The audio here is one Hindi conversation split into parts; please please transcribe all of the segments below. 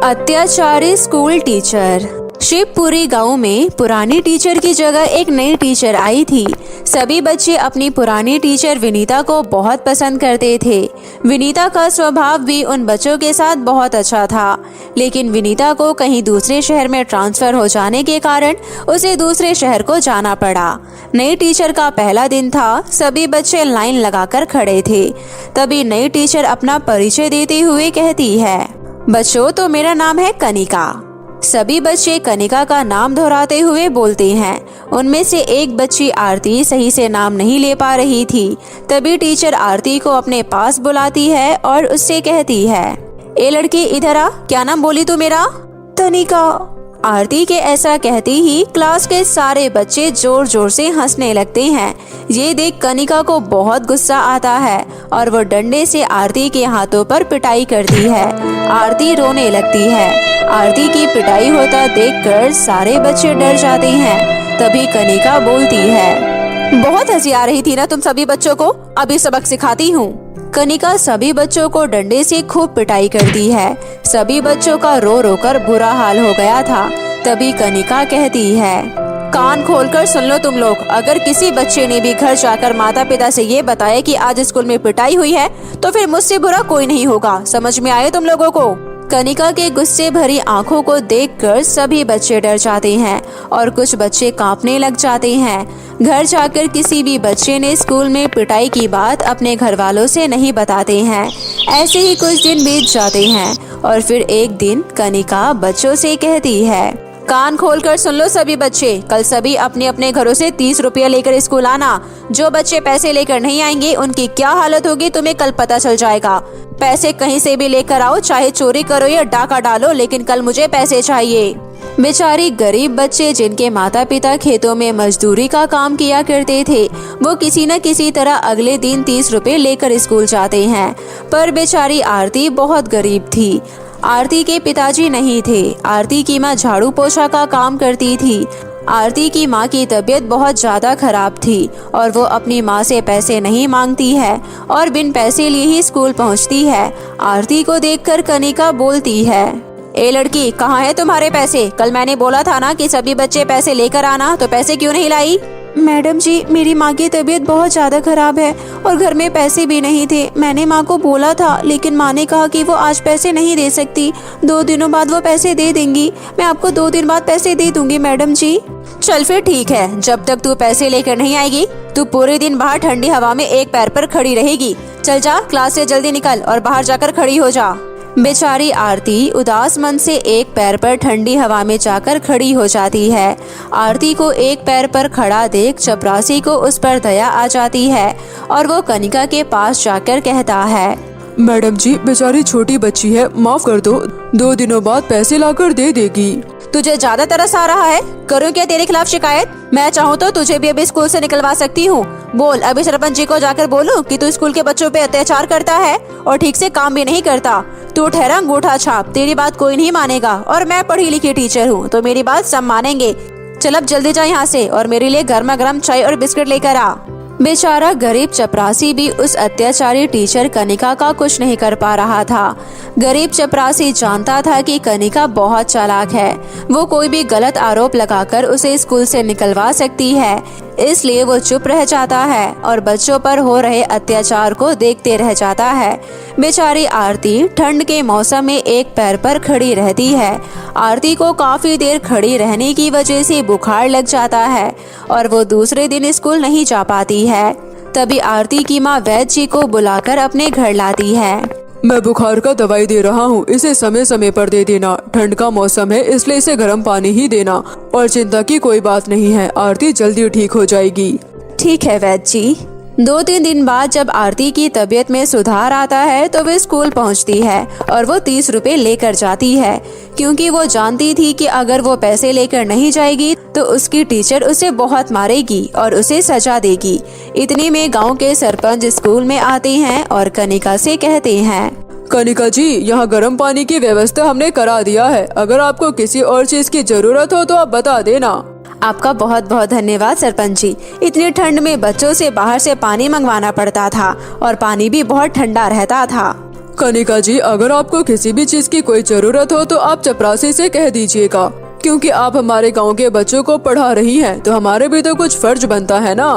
अत्याचारी स्कूल टीचर। शिवपुरी गांव में पुरानी टीचर की जगह एक नई टीचर आई थी। सभी बच्चे अपनी पुरानी टीचर विनीता को बहुत पसंद करते थे। विनीता का स्वभाव भी उन बच्चों के साथ बहुत अच्छा था, लेकिन विनीता को कहीं दूसरे शहर में ट्रांसफर हो जाने के कारण उसे दूसरे शहर को जाना पड़ा। नई टीचर का पहला दिन था। सभी बच्चे लाइन लगाकर खड़े थे। तभी नई टीचर अपना परिचय देते हुए कहती है, बच्चों तो मेरा नाम है कनिका। सभी बच्चे कनिका का नाम दोहराते हुए बोलते हैं। उनमें से एक बच्ची आरती सही से नाम नहीं ले पा रही थी। तभी टीचर आरती को अपने पास बुलाती है और उससे कहती है, ए लड़की इधर आ, क्या नाम बोली तू मेरा? तनिका। आरती के ऐसा कहते ही क्लास के सारे बच्चे जोर जोर से हंसने लगते हैं। ये देख कनिका को बहुत गुस्सा आता है और वो डंडे से आरती के हाथों पर पिटाई करती है। आरती रोने लगती है। आरती की पिटाई होता देखकर सारे बच्चे डर जाते हैं। तभी कनिका बोलती है, बहुत हंसी आ रही थी ना तुम सभी बच्चों को, अभी सबक सिखाती हूँ। कनिका सभी बच्चों को डंडे से खूब पिटाई करती है। सभी बच्चों का रो रो कर बुरा हाल हो गया था। तभी कनिका कहती है, कान खोलकर सुन लो तुम लोग, अगर किसी बच्चे ने भी घर जाकर माता पिता से ये बताया कि आज स्कूल में पिटाई हुई है तो फिर मुझसे बुरा कोई नहीं होगा। समझ में आए तुम लोगों को? कनिका के गुस्से भरी आंखों को देखकर सभी बच्चे डर जाते हैं और कुछ बच्चे कांपने लग जाते हैं। घर जाकर किसी भी बच्चे ने स्कूल में पिटाई की बात अपने घर वालों से नहीं बताते हैं। ऐसे ही कुछ दिन बीत जाते हैं और फिर एक दिन कनिका बच्चों से कहती है, कान खोलकर सुन लो सभी बच्चे, कल सभी अपने अपने घरों से 30 रुपया लेकर स्कूल आना। जो बच्चे पैसे लेकर नहीं आएंगे उनकी क्या हालत होगी तुम्हें कल पता चल जाएगा। पैसे कहीं से भी लेकर आओ, चाहे चोरी करो या डाका डालो, लेकिन कल मुझे पैसे चाहिए। बेचारी गरीब बच्चे जिनके माता पिता खेतों में मजदूरी का काम किया करते थे, वो किसी न किसी तरह अगले दिन 30 रुपए लेकर स्कूल जाते हैं। पर बेचारी आरती बहुत गरीब थी। आरती के पिताजी नहीं थे। आरती की माँ झाड़ू पोछा का काम करती थी। आरती की माँ की तबीयत बहुत ज्यादा खराब थी और वो अपनी माँ से पैसे नहीं मांगती है और बिन पैसे लिए ही स्कूल पहुँचती है। आरती को देखकर कनिका बोलती है, ए लड़की कहाँ है तुम्हारे पैसे? कल मैंने बोला था ना कि सभी बच्चे पैसे लेकर आना, तो पैसे क्यों नहीं लाई? मैडम जी, मेरी माँ की तबीयत बहुत ज़्यादा खराब है और घर में पैसे भी नहीं थे। मैंने माँ को बोला था, लेकिन माँ ने कहा कि वो आज पैसे नहीं दे सकती, 2 दिनों बाद वो पैसे दे देंगी। मैं आपको 2 दिन बाद पैसे दे दूंगी मैडम जी। चल फिर ठीक है, जब तक तू पैसे लेकर नहीं आएगी तू पूरे दिन बाहर ठंडी हवा में एक पैर पर खड़ी रहेगी। चल जा, क्लास से जल्दी निकल और बाहर जाकर खड़ी हो जा। बेचारी आरती उदास मन से एक पैर पर ठंडी हवा में जाकर खड़ी हो जाती है। आरती को एक पैर पर खड़ा देख चपरासी को उस पर दया आ जाती है और वो कनिका के पास जाकर कहता है, मैडम जी, बेचारी छोटी बच्ची है, माफ कर दो, 2 दिनों बाद पैसे लाकर दे देगी। तुझे ज्यादा तरस आ रहा है? करूँ क्या तेरे खिलाफ शिकायत? मैं चाहूँ तो तुझे भी अभी स्कूल से निकलवा सकती हूँ। बोल, अभी सरपंच जी को जाकर बोलूँ कि तू स्कूल के बच्चों पे अत्याचार करता है और ठीक से काम भी नहीं करता। तू ठहरा अंगूठा छाप, तेरी बात कोई नहीं मानेगा और मैं पढ़ी लिखी टीचर हूँ तो मेरी बात सब मानेंगे। चल अब जल्दी जा यहाँ से और मेरे लिए गर्मा गर्म चाय और बिस्किट लेकर आ। बेचारा गरीब चपरासी भी उस अत्याचारी टीचर कनिका का कुछ नहीं कर पा रहा था। गरीब चपरासी जानता था कि कनिका बहुत चालाक है, वो कोई भी गलत आरोप लगाकर उसे स्कूल से निकलवा सकती है। इसलिए वो चुप रह जाता है और बच्चों पर हो रहे अत्याचार को देखते रह जाता है। बेचारी आरती ठंड के मौसम में एक पैर पर खड़ी रहती है। आरती को काफी देर खड़ी रहने की वजह से बुखार लग जाता है और वो दूसरे दिन स्कूल नहीं जा पाती है। तभी आरती की माँ वैद्य जी को बुलाकर अपने घर लाती है। मैं बुखार का दवाई दे रहा हूँ, इसे समय समय पर दे देना। ठंड का मौसम है इसलिए इसे गर्म पानी ही देना और चिंता की कोई बात नहीं है, आरती जल्दी ठीक हो जाएगी। ठीक है वैद्य जी। 2-3 दिन बाद जब आरती की तबीयत में सुधार आता है तो वे स्कूल पहुंचती है और वो 30 रुपए लेकर जाती है, क्योंकि वो जानती थी कि अगर वो पैसे लेकर नहीं जाएगी तो उसकी टीचर उसे बहुत मारेगी और उसे सजा देगी। इतने में गांव के सरपंच स्कूल में आते हैं और कनिका से कहते हैं, कनिका जी, यहाँ गर्म पानी की व्यवस्था हमने करा दिया है, अगर आपको किसी और चीज की जरूरत हो तो आप बता देना। आपका बहुत बहुत धन्यवाद सरपंच जी। इतनी ठंड में बच्चों से बाहर से पानी मंगवाना पड़ता था और पानी भी बहुत ठंडा रहता था। कनिका जी, अगर आपको किसी भी चीज की कोई जरूरत हो तो आप चपरासी से कह दीजिएगा, क्योंकि आप हमारे गांव के बच्चों को पढ़ा रही हैं, तो हमारे भी तो कुछ फर्ज बनता है ना।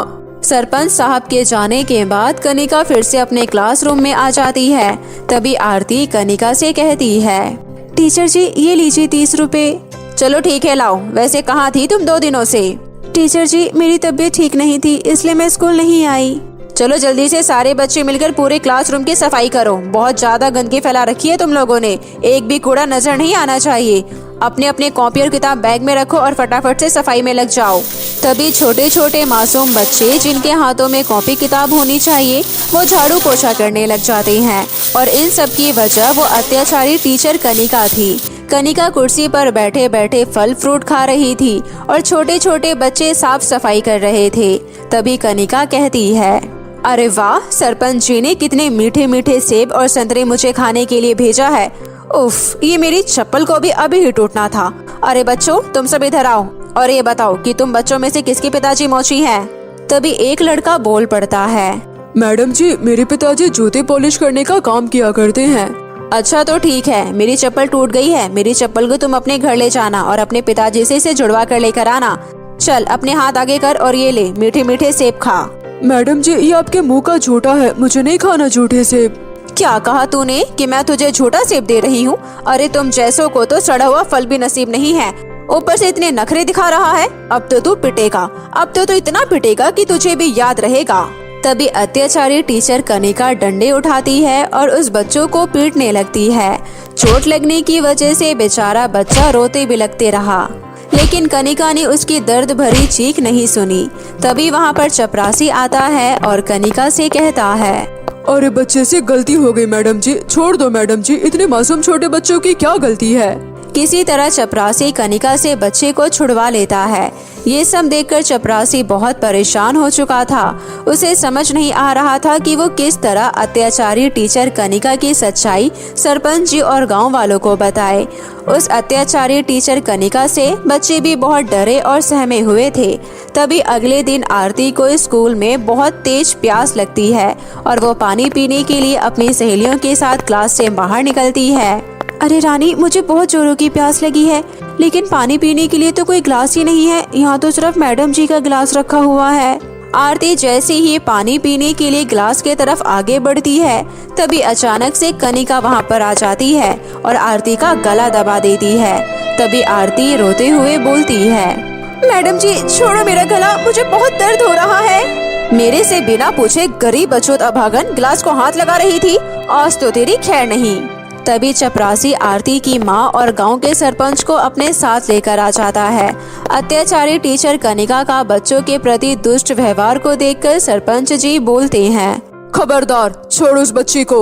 सरपंच साहब के जाने के बाद कनिका फिर से अपने क्लासरूम में आ जाती है। तभी आरती कनिका से कहती है, टीचर जी ये लीजिए 30 रुपए। चलो ठीक है, लाओ। वैसे कहाँ थी तुम 2 दिनों से? टीचर जी मेरी तबीयत ठीक नहीं थी, इसलिए मैं स्कूल नहीं आई। चलो जल्दी से सारे बच्चे मिलकर पूरे क्लासरूम की सफाई करो। बहुत ज्यादा गंदगी फैला रखी है तुम लोगों ने, एक भी कूड़ा नजर नहीं आना चाहिए। अपने अपने कॉपी और किताब बैग में रखो और फटाफट से सफाई में लग जाओ। तभी छोटे छोटे मासूम बच्चे जिनके हाथों में कॉपी किताब होनी चाहिए वो झाड़ू पोछा करने लग जाते हैं, और इन सब की वजह वो अत्याचारी टीचर कनिका थी। कनिका कुर्सी पर बैठे बैठे फल फ्रूट खा रही थी और छोटे छोटे बच्चे साफ सफाई कर रहे थे। तभी कनिका कहती है, अरे वाह, सरपंच जी ने कितने मीठे मीठे सेब और संतरे मुझे खाने के लिए भेजा है। उफ, ये मेरी चप्पल को भी अभी ही टूटना था। अरे बच्चों, तुम सब इधर आओ और ये बताओ कि तुम बच्चों में से किसके पिताजी मोची हैं? तभी एक लड़का बोल पड़ता है, मैडम जी, मेरे पिताजी जूते पॉलिश करने का काम किया करते हैं। अच्छा तो ठीक है, मेरी चप्पल टूट गई है। मेरी चप्पल को तुम अपने घर ले जाना और अपने पिताजी से इसे जुड़वा कर लेकर आना। चल अपने हाथ आगे कर और ये ले मीठे मीठे सेब खा। मैडम जी, ये आपके मुंह का झूठा है, मुझे नहीं खाना झूठे सेब। क्या कहा तूने कि मैं तुझे झूठा सेब दे रही हूँ? अरे तुम जैसों को तो सड़ा हुआ फल भी नसीब नहीं है, ऊपर से इतने नखरे दिखा रहा है। अब तो तू पिटेगा, अब तो तू इतना पिटेगा कि तुझे भी याद रहेगा। तभी अत्याचारी टीचर कनिका डंडे उठाती है और उस बच्चों को पीटने लगती है। चोट लगने की वजह से बेचारा बच्चा रोते बिलखते रहा, लेकिन कनिका ने उसकी दर्द भरी चीख नहीं सुनी। तभी वहाँ पर चपरासी आता है और कनिका से कहता है, अरे बच्चे से गलती हो गई मैडम जी, छोड़ दो मैडम जी, इतने मासूम छोटे बच्चों की क्या गलती है। किसी तरह चपरासी कनिका से बच्चे को छुड़वा लेता है। ये सब देखकर चपरासी बहुत परेशान हो चुका था। उसे समझ नहीं आ रहा था कि वो किस तरह अत्याचारी टीचर कनिका की सच्चाई सरपंच जी और गांव वालों को बताए। उस अत्याचारी टीचर कनिका से बच्चे भी बहुत डरे और सहमे हुए थे। तभी अगले दिन आरती को स्कूल में बहुत तेज प्यास लगती है और वो पानी पीने के लिए अपनी सहेलियों के साथ क्लास से बाहर निकलती है। अरे रानी, मुझे बहुत जोरों की प्यास लगी है, लेकिन पानी पीने के लिए तो कोई ग्लास ही नहीं है। यहाँ तो सिर्फ मैडम जी का गिलास रखा हुआ है। आरती जैसे ही पानी पीने के लिए गिलास के तरफ आगे बढ़ती है, तभी अचानक से कनिका वहाँ पर आ जाती है और आरती का गला दबा देती है। तभी आरती रोते हुए बोलती है, मैडम जी छोड़ो मेरा गला, मुझे बहुत दर्द हो रहा है। मेरे से बिना पूछे गरीब बचोत अभागन गिलास को हाथ लगा रही थी, आज तो तेरी खैर नहीं। तभी चपरासी आरती की माँ और गांव के सरपंच को अपने साथ लेकर आ जाता है। अत्याचारी टीचर कनिका का बच्चों के प्रति दुष्ट व्यवहार को देखकर सरपंच जी बोलते हैं, खबरदार, छोड़ उस बच्ची को।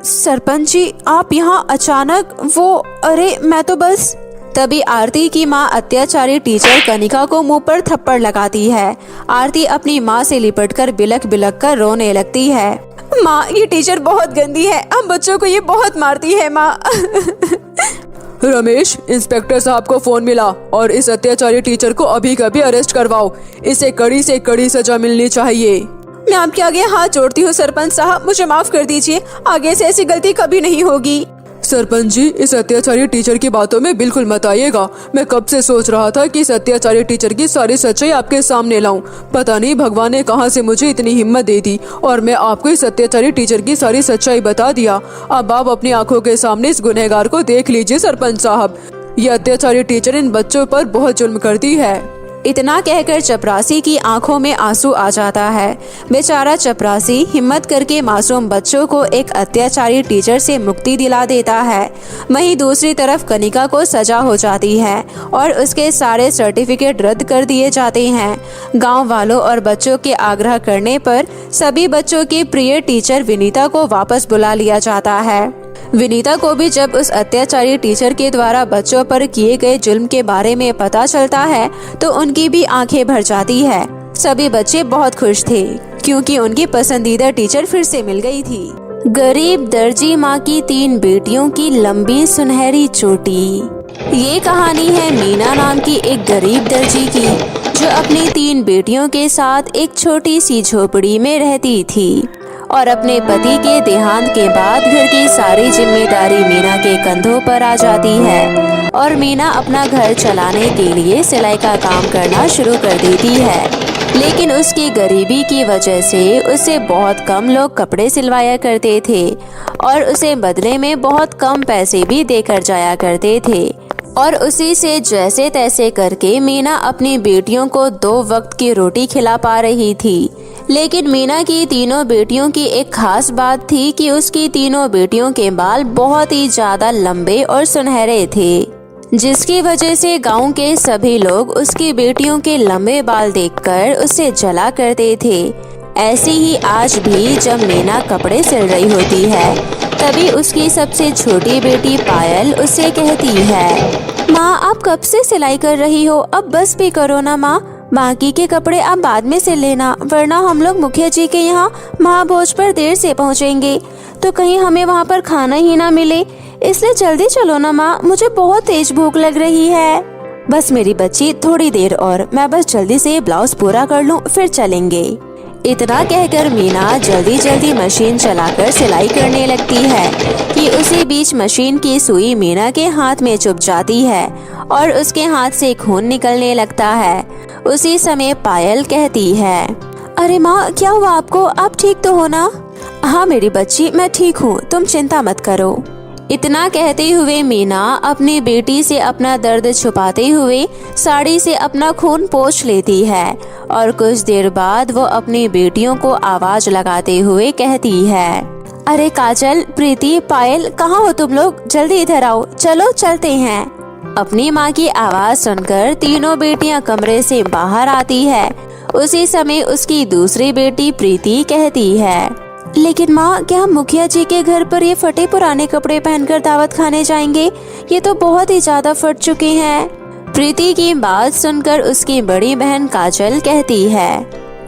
सरपंच जी आप यहाँ अचानक? वो अरे मैं तो बस। तभी आरती की माँ अत्याचारी टीचर कनिका को मुंह पर थप्पड़ लगाती है। आरती अपनी माँ से लिपटकर बिलख बिलख कर रोने लगती है। माँ, ये टीचर बहुत गंदी है, हम बच्चों को ये बहुत मारती है माँ। रमेश, इंस्पेक्टर साहब को फोन मिला और इस अत्याचारी टीचर को अभी कभी अरेस्ट करवाओ। इसे कड़ी से कड़ी सजा मिलनी चाहिए। मैं आपके आगे हाथ जोड़ती हूँ सरपंच साहब, मुझे माफ कर दीजिए, आगे से ऐसी गलती कभी नहीं होगी। सरपंच जी, इस अत्याचारी टीचर की बातों में बिल्कुल मत आइएगा। मैं कब से सोच रहा था कि इस अत्याचारी टीचर की सारी सच्चाई आपके सामने लाऊं। पता नहीं भगवान ने कहां से मुझे इतनी हिम्मत दे दी और मैं आपको इस अत्याचारी टीचर की सारी सच्चाई बता दिया। अब आप अपनी आंखों के सामने इस गुनहगार को देख लीजिए सरपंच साहब। ये अत्याचारी टीचर इन बच्चों पर बहुत जुल्म करती है। इतना कहकर चपरासी की आंखों में आंसू आ जाता है। बेचारा चपरासी हिम्मत करके मासूम बच्चों को एक अत्याचारी टीचर से मुक्ति दिला देता है। वहीं दूसरी तरफ कनिका को सजा हो जाती है और उसके सारे सर्टिफिकेट रद्द कर दिए जाते हैं। गांव वालों और बच्चों के आग्रह करने पर सभी बच्चों की प्रिय टीचर विनीता को वापस बुला लिया जाता है। विनीता को भी जब उस अत्याचारी टीचर के द्वारा बच्चों पर किए गए जुल्म के बारे में पता चलता है तो उनकी भी आंखें भर जाती है। सभी बच्चे बहुत खुश थे क्योंकि उनकी पसंदीदा टीचर फिर से मिल गई थी। गरीब दर्जी माँ की 3 बेटियों की लंबी सुनहरी चोटी। ये कहानी है मीना नाम की एक गरीब दर्जी की, जो अपनी 3 बेटियों के साथ एक छोटी सी झोपड़ी में रहती थी। और अपने पति के देहांत के बाद घर की सारी जिम्मेदारी मीना के कंधों पर आ जाती है और मीना अपना घर चलाने के लिए सिलाई का काम करना शुरू कर देती है। लेकिन उसकी गरीबी की वजह से उसे बहुत कम लोग कपड़े सिलवाया करते थे और उसे बदले में बहुत कम पैसे भी देकर जाया करते थे और उसी से जैसे तैसे करके मीना अपनी बेटियों को 2 वक्त की रोटी खिला पा रही थी। लेकिन मीना की तीनों बेटियों की एक खास बात थी कि उसकी तीनों बेटियों के बाल बहुत ही ज्यादा लंबे और सुनहरे थे, जिसकी वजह से गांव के सभी लोग उसकी बेटियों के लंबे बाल देखकर उससे जला करते थे। ऐसी ही आज भी जब मीना कपड़े सिल रही होती है तभी उसकी सबसे छोटी बेटी पायल उससे कहती है, माँ आप कब से सिलाई कर रही हो, अब बस भी करो ना माँ, बाकी के कपड़े आप बाद में सिल लेना, वरना हम लोग मुखिया जी के यहाँ महाभोज पर देर से पहुँचेंगे तो कहीं हमें वहाँ पर खाना ही ना मिले, इसलिए जल्दी चलो ना माँ, मुझे बहुत तेज भूख लग रही है। बस मेरी बच्ची थोड़ी देर और, मैं बस जल्दी से ये ब्लाउज पूरा कर लूँ फिर चलेंगे। इतना कहकर मीना जल्दी जल्दी मशीन चलाकर सिलाई करने लगती है कि उसी बीच मशीन की सुई मीना के हाथ में चुभ जाती है और उसके हाथ से खून निकलने लगता है। उसी समय पायल कहती है, अरे माँ क्या हुआ आपको, आप ठीक तो हो ना? हाँ मेरी बच्ची मैं ठीक हूँ, तुम चिंता मत करो। इतना कहते हुए मीना अपनी बेटी से अपना दर्द छुपाते हुए साड़ी से अपना खून पोंछ लेती है और कुछ देर बाद वो अपनी बेटियों को आवाज लगाते हुए कहती है, अरे काजल, प्रीति, पायल, कहाँ हो तुम लोग, जल्दी इधर आओ, चलो चलते हैं। अपनी माँ की आवाज सुनकर तीनों बेटियां कमरे से बाहर आती है। उसी समय उसकी दूसरी बेटी प्रीति कहती है, लेकिन माँ क्या हम मुखिया जी के घर पर ये फटे पुराने कपड़े पहनकर दावत खाने जाएंगे? ये तो बहुत ही ज्यादा फट चुके हैं। प्रीति की बात सुनकर उसकी बड़ी बहन काजल कहती है,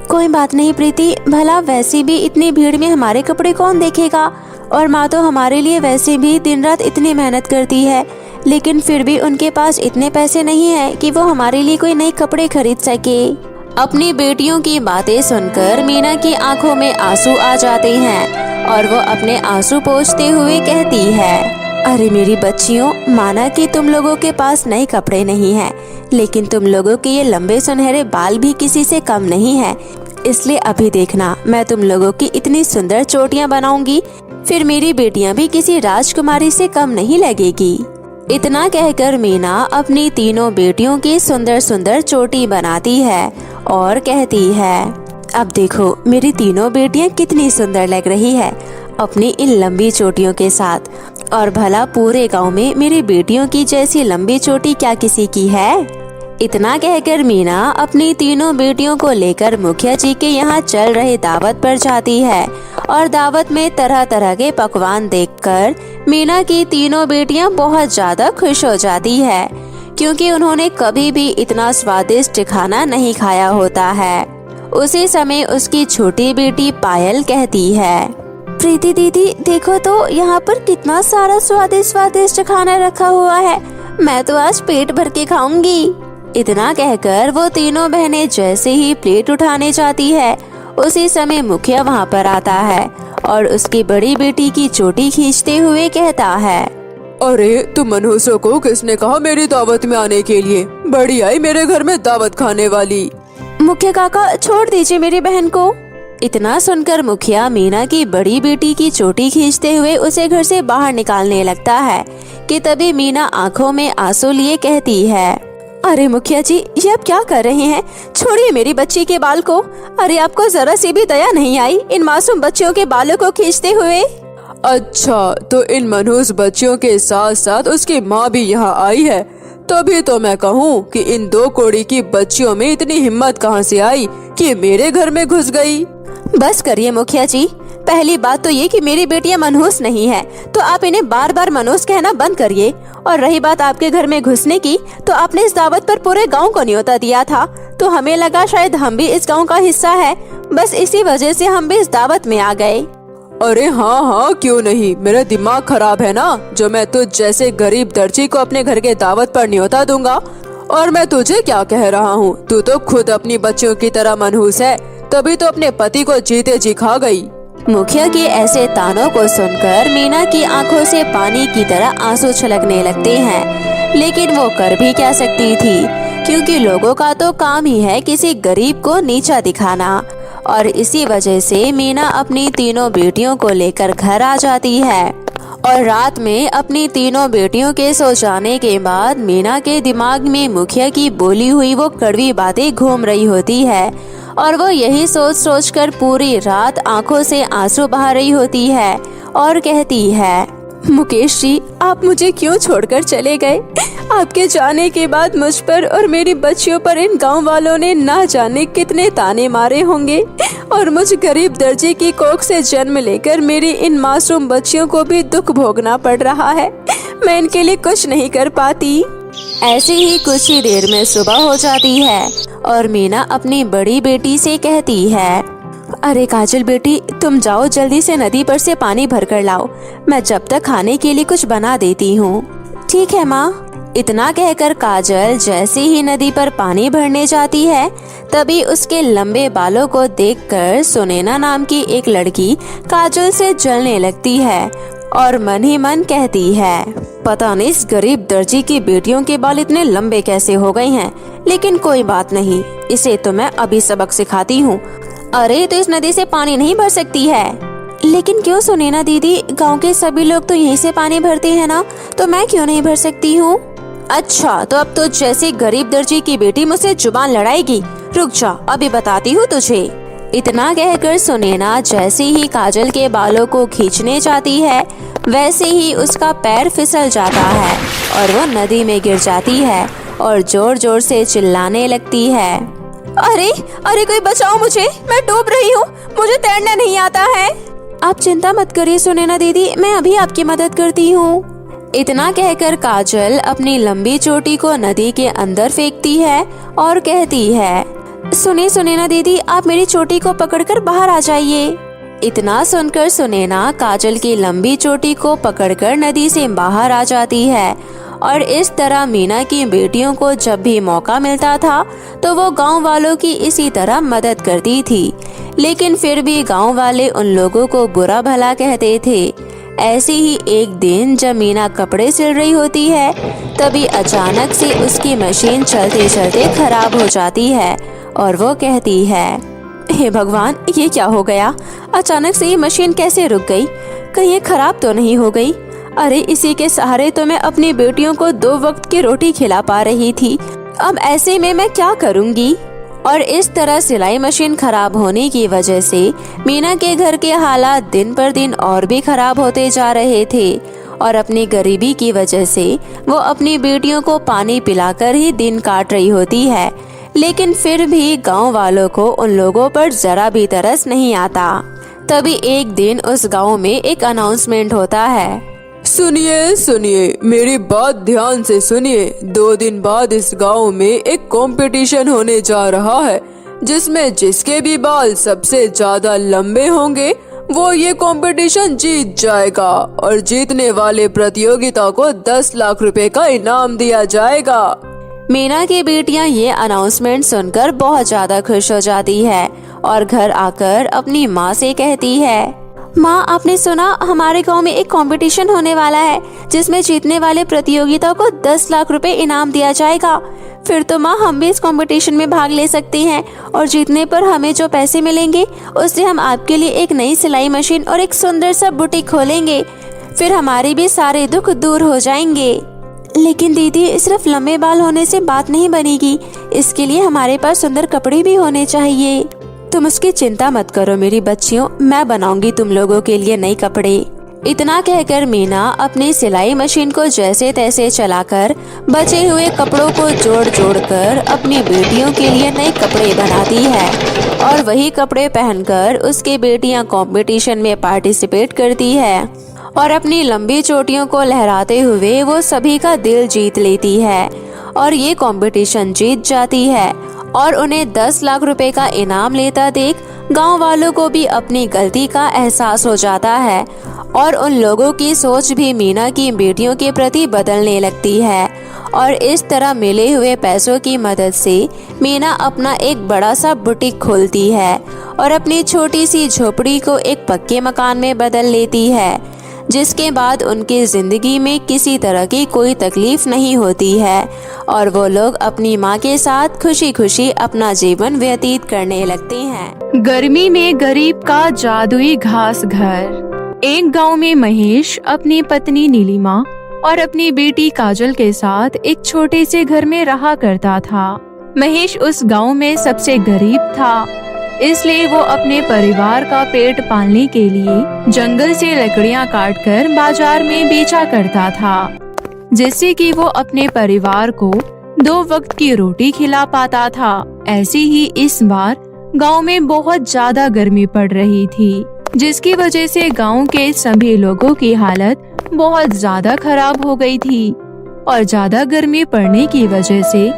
कोई बात नहीं प्रीति, भला वैसे भी इतनी भीड़ में हमारे कपड़े कौन देखेगा, और माँ तो हमारे लिए वैसे भी दिन रात इतनी मेहनत करती है, लेकिन फिर भी उनके पास इतने पैसे नहीं है कि वो हमारे लिए कोई नए कपड़े खरीद सके। अपनी बेटियों की बातें सुनकर मीना की आंखों में आंसू आ जाते हैं और वो अपने आंसू पोंछते हुए कहती है, अरे मेरी बच्चियों, माना कि तुम लोगों के पास नए कपड़े नहीं हैं, लेकिन तुम लोगों के ये लंबे सुनहरे बाल भी किसी से कम नहीं है, इसलिए अभी देखना मैं तुम लोगों की इतनी सुंदर चोटियां बनाऊंगी, फिर मेरी बेटियां भी किसी राजकुमारी से कम नहीं लगेगी। इतना कहकर मीना अपनी तीनों बेटियों की सुंदर सुंदर चोटी बनाती है और कहती है, अब देखो मेरी तीनों बेटियां कितनी सुंदर लग रही है अपनी इन लंबी चोटियों के साथ, और भला पूरे गांव में मेरी बेटियों की जैसी लंबी चोटी क्या किसी की है? इतना कहकर मीना अपनी तीनों बेटियों को लेकर मुखिया जी के यहाँ चल रहे दावत पर जाती है और दावत में तरह तरह के पकवान देखकर मीना की तीनों बेटियां बहुत ज्यादा खुश हो जाती है, क्योंकि उन्होंने कभी भी इतना स्वादिष्ट खाना नहीं खाया होता है। उसी समय उसकी छोटी बेटी पायल कहती है, प्रीति दीदी देखो तो यहाँ पर कितना सारा स्वादिष्ट स्वादिष्ट खाना रखा हुआ है, मैं तो आज पेट भर के खाऊंगी। इतना कहकर वो तीनों बहनें जैसे ही प्लेट उठाने जाती है उसी समय मुखिया वहाँ पर आता है और उसकी बड़ी बेटी की चोटी खींचते हुए कहता है, अरे तुम मनहूसों को किसने कहा मेरी दावत में आने के लिए? बड़ी आई मेरे घर में दावत खाने वाली। मुखिया काका छोड़ दीजिए मेरी बहन को। इतना सुनकर मुखिया मीना की बड़ी बेटी की चोटी खींचते हुए उसे घर से बाहर निकालने लगता है कि तभी मीना आंखों में आंसू लिए कहती है, अरे मुखिया जी ये आप क्या कर रहे हैं, छोड़िए मेरी बच्ची के बाल को। अरे आपको जरा सी भी दया नहीं आई इन मासूम बच्चियों के बालों को खींचते हुए? अच्छा तो इन मनहूस बच्चियों के साथ साथ उसकी माँ भी यहाँ आई है, तभी तो मैं कहूँ कि इन 2 कोड़ी की बच्चियों में इतनी हिम्मत कहाँ से आई कि मेरे घर में घुस गई। बस करिए मुखिया जी, पहली बात तो ये कि मेरी बेटियां मनहूस नहीं है, तो आप इन्हें बार बार मनहूस कहना बंद करिए। और रही बात आपके घर में घुसने की, तो आपने इस दावत पर पूरे गांव को न्योता दिया था, तो हमें लगा शायद हम भी इस गांव का हिस्सा है, बस इसी वजह से हम भी इस दावत में आ गए। अरे हाँ क्यों नहीं, मेरा दिमाग खराब है ना, जो मैं तुझ जैसे गरीब दर्जी को अपने घर के दावत पर न्योता दूंगा। और मैं तुझे क्या कह रहा हूँ, तू तो खुद अपनी बच्चियों की तरह मनहूस है, तभी तो अपने पति को जीते जी खा गई। मुखिया के ऐसे तानों को सुनकर मीना की आंखों से पानी की तरह आंसू छलकने लगते हैं, लेकिन वो कर भी क्या सकती थी, क्योंकि लोगों का तो काम ही है किसी गरीब को नीचा दिखाना। और इसी वजह से मीना अपनी तीनों बेटियों को लेकर घर आ जाती है। और रात में अपनी तीनों बेटियों के सो जाने के बाद मीना के दिमाग में मुखिया की बोली हुई वो कड़वी बातें घूम रही होती है, और वो यही सोच सोच कर पूरी रात आंखों से आंसू बहा रही होती है और कहती है, मुकेश जी, आप मुझे क्यों छोड़कर चले गए? आपके जाने के बाद मुझ पर और मेरी बच्चियों पर इन गांव वालों ने ना जाने कितने ताने मारे होंगे, और मुझ गरीब दर्जे की कोख से जन्म लेकर मेरी इन मासूम बच्चियों को भी दुख भोगना पड़ रहा है। मैं इनके लिए कुछ नहीं कर पाती। ऐसे ही कुछ ही देर में सुबह हो जाती है और मीना अपनी बड़ी बेटी से कहती है, अरे काजल बेटी, तुम जाओ जल्दी से नदी पर से पानी भर कर लाओ, मैं जब तक खाने के लिए कुछ बना देती हूँ। ठीक है माँ। इतना कहकर काजल जैसे ही नदी पर पानी भरने जाती है, तभी उसके लंबे बालों को देखकर सुनैना नाम की एक लड़की काजल से जलने लगती है और मन ही मन कहती है, पता नहीं इस गरीब दर्जी की बेटियों के बाल इतने लंबे कैसे हो गए हैं, लेकिन कोई बात नहीं, इसे तो मैं अभी सबक सिखाती हूँ। अरे तो इस नदी से पानी नहीं भर सकती है। लेकिन क्यों सुनैना दीदी, गांव के सभी लोग तो यहीं से पानी भरते हैं ना, तो मैं क्यों नहीं भर सकती हूँ? अच्छा, तो अब तो जैसे गरीब दर्जी की बेटी मुझसे जुबान लड़ाएगी, रुक जा, अभी बताती हूँ तुझे। इतना कहकर सुनैना जैसे ही काजल के बालों को खींचने जाती है, वैसे ही उसका पैर फिसल जाता है और वो नदी में गिर जाती है और जोर जोर से चिल्लाने लगती है, अरे अरे कोई बचाओ मुझे, मैं डूब रही हूँ, मुझे तैरना नहीं आता है। आप चिंता मत करिए सुनैना दीदी, मैं अभी आपकी मदद करती हूँ। इतना कहकर काजल अपनी लंबी चोटी को नदी के अंदर फेंकती है और कहती है, सुनिए सुनैना दीदी, आप मेरी चोटी को पकड़कर बाहर आ जाइए। इतना सुनकर सुनैना काजल की लंबी चोटी को पकड़कर नदी से बाहर आ जाती है, और इस तरह मीना की बेटियों को जब भी मौका मिलता था तो वो गांव वालों की इसी तरह मदद करती थी। लेकिन फिर भी गांव वाले उन लोगों को बुरा भला कहते थे। ऐसे ही एक दिन जब मीना कपड़े सिल रही होती है, तभी अचानक से उसकी मशीन चलते चलते खराब हो जाती है और वो कहती है, हे भगवान, ये क्या हो गया? अचानक से ये मशीन कैसे रुक गई? कहीं ये खराब तो नहीं हो गई? अरे इसी के सहारे तो मैं अपनी बेटियों को 2 वक्त की रोटी खिला पा रही थी, अब ऐसे में मैं क्या करूँगी? और इस तरह सिलाई मशीन खराब होने की वजह से मीना के घर के हालात दिन पर दिन और भी खराब होते जा रहे थे, और अपनी गरीबी की वजह से वो अपनी बेटियों को पानी पिलाकर ही दिन काट रही होती है। लेकिन फिर भी गांव वालों को उन लोगों पर जरा भी तरस नहीं आता। तभी एक दिन उस गांव में एक अनाउंसमेंट होता है, सुनिए सुनिए, मेरी बात ध्यान से सुनिए। 2 दिन बाद इस गांव में एक कंपटीशन होने जा रहा है, जिसमें जिसके भी बाल सबसे ज्यादा लंबे होंगे वो ये कंपटीशन जीत जाएगा, और जीतने वाले प्रतियोगिता को 10 लाख रुपए का इनाम दिया जाएगा। मीना की बेटियां ये अनाउंसमेंट सुनकर बहुत ज्यादा खुश हो जाती है और घर आकर अपनी माँ से कहती है, माँ, आपने सुना हमारे गांव में एक कंपटीशन होने वाला है, जिसमें जीतने वाले प्रतियोगिता को 10 लाख रुपए इनाम दिया जाएगा। फिर तो माँ, हम भी इस कंपटीशन में भाग ले सकते हैं, और जीतने पर हमें जो पैसे मिलेंगे उससे हम आपके लिए एक नई सिलाई मशीन और एक सुंदर सा बुटीक खोलेंगे। फिर हमारे भी सारे दुख दूर हो जाएंगे। लेकिन दीदी, सिर्फ लंबे बाल होने से बात नहीं बनेगी, इसके लिए हमारे पास सुंदर कपड़े भी होने चाहिए। तुम उसकी चिंता मत करो मेरी बच्चियों, मैं बनाऊंगी तुम लोगों के लिए नए कपड़े। इतना कहकर मीना अपनी सिलाई मशीन को जैसे तैसे चलाकर बचे हुए कपड़ों को जोड़ जोड़ कर अपनी बेटियों के लिए नए कपड़े बनाती है, और वही कपड़े पहनकर उसकी बेटियां कंपटीशन में पार्टिसिपेट करती है, और अपनी लंबी चोटियों को लहराते हुए वो सभी का दिल जीत लेती है, और ये कंपटीशन जीत जाती है। और उन्हें 10 लाख रुपए का इनाम लेता देख गांव वालों को भी अपनी गलती का एहसास हो जाता है, और उन लोगों की सोच भी मीना की बेटियों के प्रति बदलने लगती है। और इस तरह मिले हुए पैसों की मदद से मीना अपना एक बड़ा सा बुटीक खोलती है, और अपनी छोटी सी झोपड़ी को एक पक्के मकान में बदल लेती है, जिसके बाद उनकी जिंदगी में किसी तरह की कोई तकलीफ नहीं होती है और वो लोग अपनी माँ के साथ खुशी खुशी अपना जीवन व्यतीत करने लगते हैं। गर्मी में गरीब का जादुई घास घर। एक गांव में महेश अपनी पत्नी नीलिमा और अपनी बेटी काजल के साथ एक छोटे से घर में रहा करता था। महेश उस गांव में सबसे गरीब था, इसलिए वो अपने परिवार का पेट पालने के लिए जंगल से लकड़ियां काटकर बाजार में बेचा करता था, जिससे कि वो अपने परिवार को 2 वक्त की रोटी खिला पाता था। ऐसे ही इस बार गांव में बहुत ज्यादा गर्मी पड़ रही थी, जिसकी वजह से गांव के सभी लोगों की हालत बहुत ज्यादा खराब हो गई थी। और ज्यादा गर्मी पड़ने की वजह से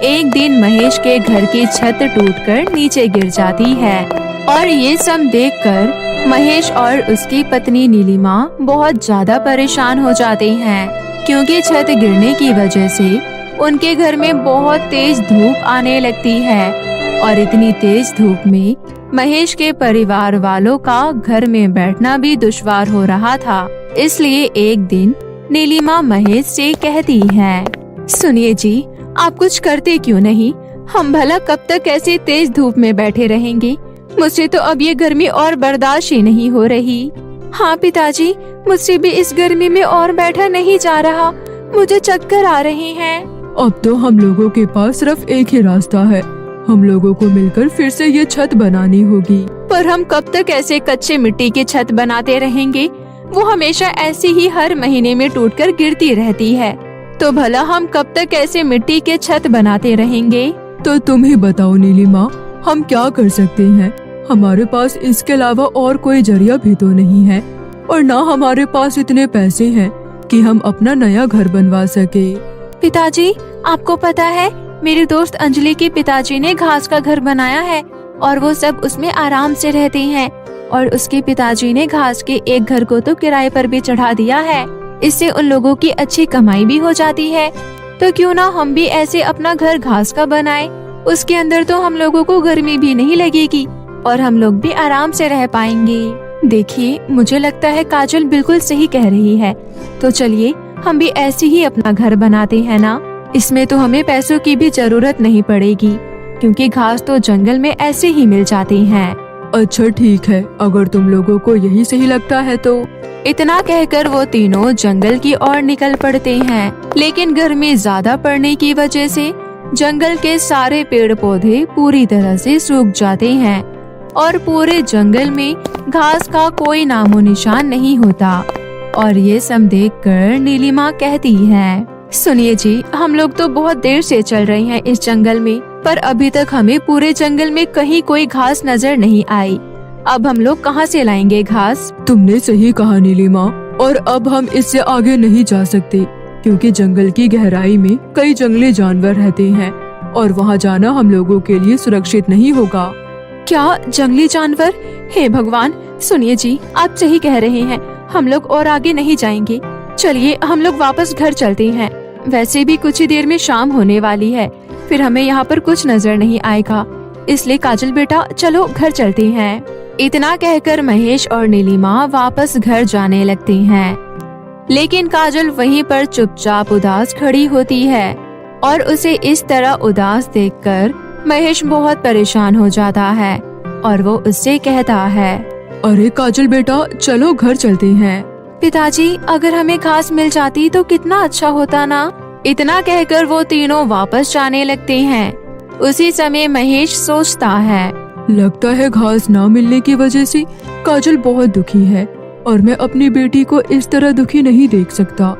एक दिन महेश के घर की छत टूटकर नीचे गिर जाती है और ये सब देखकर महेश और उसकी पत्नी नीलिमा बहुत ज्यादा परेशान हो जाते हैं, क्योंकि छत गिरने की वजह से उनके घर में बहुत तेज धूप आने लगती है और इतनी तेज धूप में महेश के परिवार वालों का घर में बैठना भी दुश्वार हो रहा था। इसलिए एक दिन नीलिमा महेश से कहती है, सुनिए जी, आप कुछ करते क्यों नहीं? हम भला कब तक ऐसे तेज धूप में बैठे रहेंगे? मुझसे तो अब ये गर्मी और बर्दाश्त ही नहीं हो रही। हाँ पिताजी, मुझसे भी इस गर्मी में और बैठा नहीं जा रहा, मुझे चक्कर आ रहे हैं। अब तो हम लोगों के पास सिर्फ एक ही रास्ता है, हम लोगों को मिलकर फिर से ये छत बनानी होगी। पर हम कब तक ऐसे कच्चे मिट्टी की छत बनाते रहेंगे? वो हमेशा ऐसी ही हर महीने में टूटकर गिरती रहती है, तो भला हम कब तक ऐसे मिट्टी के छत बनाते रहेंगे? तो तुम ही बताओ नीलिमा, हम क्या कर सकते हैं? हमारे पास इसके अलावा और कोई जरिया भी तो नहीं है और ना हमारे पास इतने पैसे हैं कि हम अपना नया घर बनवा सके। पिताजी, आपको पता है मेरे दोस्त अंजलि के पिताजी ने घास का घर बनाया है और वो सब उसमें आराम से रहते हैं और उसके पिताजी ने घास के एक घर को तो किराए पर भी चढ़ा दिया है। इससे उन लोगों की अच्छी कमाई भी हो जाती है। तो क्यों ना हम भी ऐसे अपना घर घास का बनाएं? उसके अंदर तो हम लोगों को गर्मी भी नहीं लगेगी और हम लोग भी आराम से रह पाएंगे। देखिए, मुझे लगता है काजल बिल्कुल सही कह रही है। तो चलिए हम भी ऐसे ही अपना घर बनाते हैं ना। इसमें तो हमें पैसों की भी जरूरत नहीं पड़ेगी, क्योंकि घास तो जंगल में ऐसे ही मिल जाती है। अच्छा ठीक है, अगर तुम लोगों को यही सही लगता है तो। इतना कहकर वो तीनों जंगल की ओर निकल पड़ते हैं, लेकिन गर्मी ज्यादा पड़ने की वजह से जंगल के सारे पेड़ पौधे पूरी तरह से सूख जाते हैं और पूरे जंगल में घास का कोई नामो निशान नहीं होता। और ये सब देखकर नीलिमा कहती है, सुनिए जी, हम लोग तो बहुत देर से चल रहे हैं इस जंगल में, पर अभी तक हमें पूरे जंगल में कहीं कोई घास नजर नहीं आई। अब हम लोग कहाँ से लाएंगे घास? तुमने सही कहा नीलिमा, और अब हम इससे आगे नहीं जा सकते, क्योंकि जंगल की गहराई में कई जंगली जानवर रहते हैं और वहाँ जाना हम लोगों के लिए सुरक्षित नहीं होगा। क्या जंगली जानवर? हे भगवान, सुनिए जी, आप सही कह रहे हैं, हम लोग और आगे नहीं जाएंगे। चलिए हम लोग वापस घर चलते हैं। वैसे भी कुछ ही देर में शाम होने वाली है, फिर हमें यहाँ पर कुछ नजर नहीं आएगा। इसलिए काजल बेटा, चलो घर चलते हैं। इतना कहकर महेश और नीलिमा वापस घर जाने लगते हैं, लेकिन काजल वहीं पर चुपचाप उदास खड़ी होती है और उसे इस तरह उदास देखकर महेश बहुत परेशान हो जाता है और वो उससे कहता है, अरे काजल बेटा, चलो घर चलते हैं। पिताजी, अगर हमें घास मिल जाती तो कितना अच्छा होता ना। इतना कहकर वो तीनों वापस जाने लगते हैं। उसी समय महेश सोचता है, लगता है घास ना मिलने की वजह से काजल बहुत दुखी है और मैं अपनी बेटी को इस तरह दुखी नहीं देख सकता,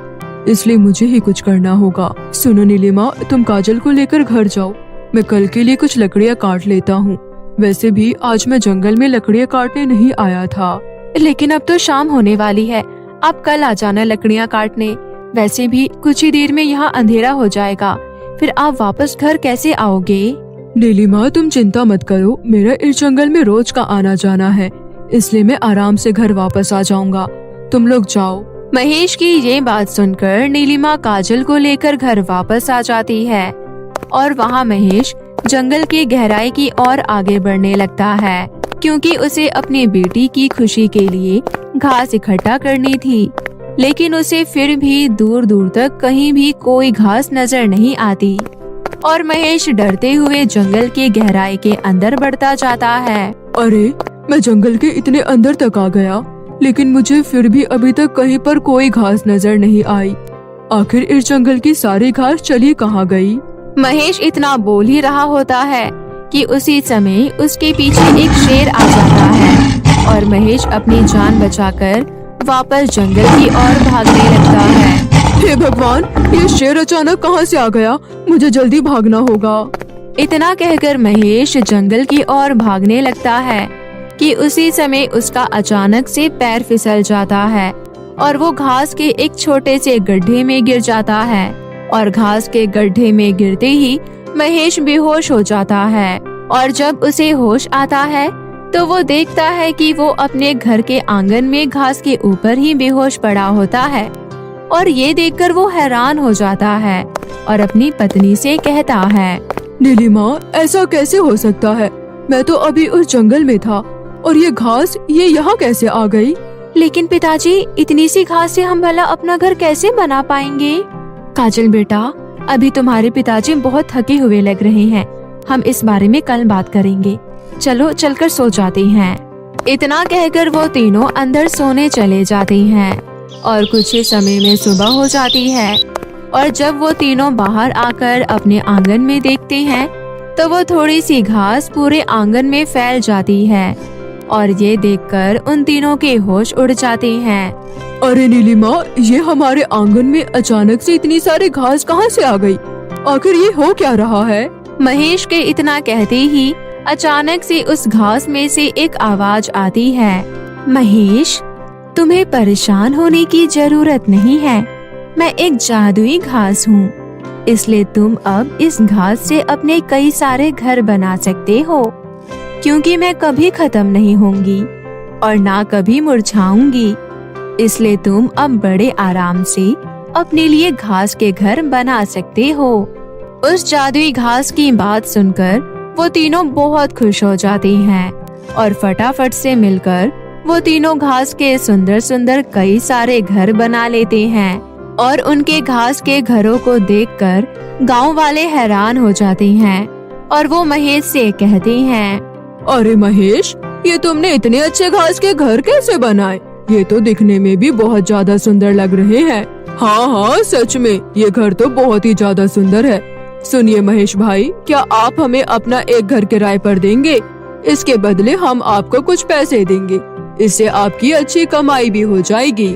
इसलिए मुझे ही कुछ करना होगा। सुनो नीलिमा, तुम काजल को लेकर घर जाओ, मैं कल के लिए कुछ लकड़ियाँ काट लेता हूँ। वैसे भी आज मैं जंगल में लकड़ियाँ काटने नहीं आया था। लेकिन अब तो शाम होने वाली है, आप कल आ जाना लकड़ियाँ काटने। वैसे भी कुछ ही देर में यहाँ अंधेरा हो जाएगा, फिर आप वापस घर कैसे आओगे? नीलिमा, तुम चिंता मत करो, मेरा इस जंगल में रोज का आना जाना है, इसलिए मैं आराम से घर वापस आ जाऊंगा। तुम लोग जाओ। महेश की ये बात सुनकर नीलिमा काजल को लेकर घर वापस आ जाती है और वहाँ महेश जंगल की गहराई की ओर आगे बढ़ने लगता है। क्योंकि उसे अपनी बेटी की खुशी के लिए घास इकट्ठा करनी थी। लेकिन उसे फिर भी दूर दूर तक कहीं भी कोई घास नजर नहीं आती और महेश डरते हुए जंगल की गहराई के अंदर बढ़ता जाता है। अरे, मैं जंगल के इतने अंदर तक आ गया, लेकिन मुझे फिर भी अभी तक कहीं पर कोई घास नजर नहीं आई। आखिर इस जंगल की सारी घास चली कहाँ गई? महेश इतना बोल ही रहा होता है कि उसी समय उसके पीछे एक शेर आ जाता है और महेश अपनी जान बचाकर वापस जंगल की ओर भागने लगता है। हे भगवान, ये शेर अचानक कहाँ से आ गया? मुझे जल्दी भागना होगा। इतना कहकर महेश जंगल की ओर भागने लगता है कि उसी समय उसका अचानक से पैर फिसल जाता है और वो घास के एक छोटे से गड्ढे में गिर जाता है और घास के गड्ढे में गिरते ही महेश बेहोश हो जाता है। और जब उसे होश आता है तो वो देखता है कि वो अपने घर के आंगन में घास के ऊपर ही बेहोश पड़ा होता है और ये देखकर वो हैरान हो जाता है और अपनी पत्नी से कहता है, नीलिमा, ऐसा कैसे हो सकता है? मैं तो अभी उस जंगल में था और ये घास ये यहाँ कैसे आ गई? लेकिन पिताजी, इतनी सी घास से हम भला अपना घर कैसे बना पाएंगे? काजल बेटा, अभी तुम्हारे पिताजी बहुत थके हुए लग रहे हैं। हम इस बारे में कल बात करेंगे। चलो चलकर सो जाते हैं। इतना कहकर वो तीनों अंदर सोने चले जाते हैं और कुछ ही समय में सुबह हो जाती है। और जब वो तीनों बाहर आकर अपने आंगन में देखते हैं तो वो थोड़ी सी घास पूरे आंगन में फैल जाती है और ये देखकर उन तीनों के होश उड़ जाते हैं। अरे नीलिमा, ये हमारे आंगन में अचानक से इतनी सारी घास कहाँ से आ गई? आखिर ये हो क्या रहा है? महेश के इतना कहते ही अचानक से उस घास में से एक आवाज आती है, महेश, तुम्हें परेशान होने की जरूरत नहीं है। मैं एक जादुई घास हूँ, इसलिए तुम अब इस घास से अपने कई सारे घर बना सकते हो, क्योंकि मैं कभी खत्म नहीं होंगी और ना कभी मुरझाऊंगी। इसलिए तुम अब बड़े आराम से अपने लिए घास के घर बना सकते हो। उस जादुई घास की बात सुनकर वो तीनों बहुत खुश हो जाती हैं और फटाफट से मिलकर वो तीनों घास के सुंदर सुंदर कई सारे घर बना लेते हैं। और उनके घास के घरों को देखकर गांव वाले हैरान हो जाते हैं और वो महेश से कहते हैं, अरे महेश, ये तुमने इतने अच्छे घास के घर कैसे बनाए? ये तो दिखने में भी बहुत ज्यादा सुंदर लग रहे हैं। हाँ हाँ, सच में ये घर तो बहुत ही ज्यादा सुंदर है। सुनिए महेश भाई, क्या आप हमें अपना एक घर किराए पर देंगे? इसके बदले हम आपको कुछ पैसे देंगे, इससे आपकी अच्छी कमाई भी हो जाएगी।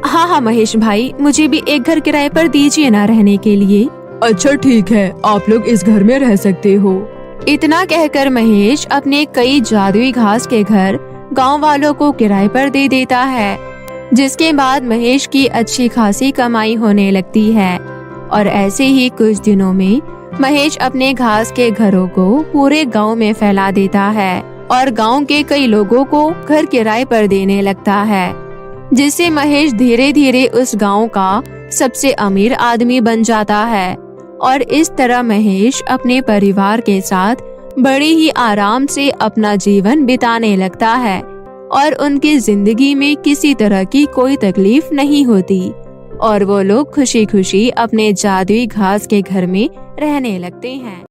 हाँ हाँ महेश भाई, मुझे भी एक घर किराए पर दीजिए ना रहने के लिए। अच्छा ठीक है, आप लोग इस घर में रह सकते हो। इतना कहकर महेश अपने कई जादुई घास के घर गांव वालों को किराए पर दे देता है, जिसके बाद महेश की अच्छी खासी कमाई होने लगती है। और ऐसे ही कुछ दिनों में महेश अपने घास के घरों को पूरे गांव में फैला देता है और गांव के कई लोगों को घर किराए पर देने लगता है, जिससे महेश धीरे धीरे उस गांव का सबसे अमीर आदमी बन जाता है। और इस तरह महेश अपने परिवार के साथ बड़े ही आराम से अपना जीवन बिताने लगता है और उनकी जिंदगी में किसी तरह की कोई तकलीफ नहीं होती और वो लोग खुशी खुशी अपने जादुई घास के घर में रहने लगते हैं।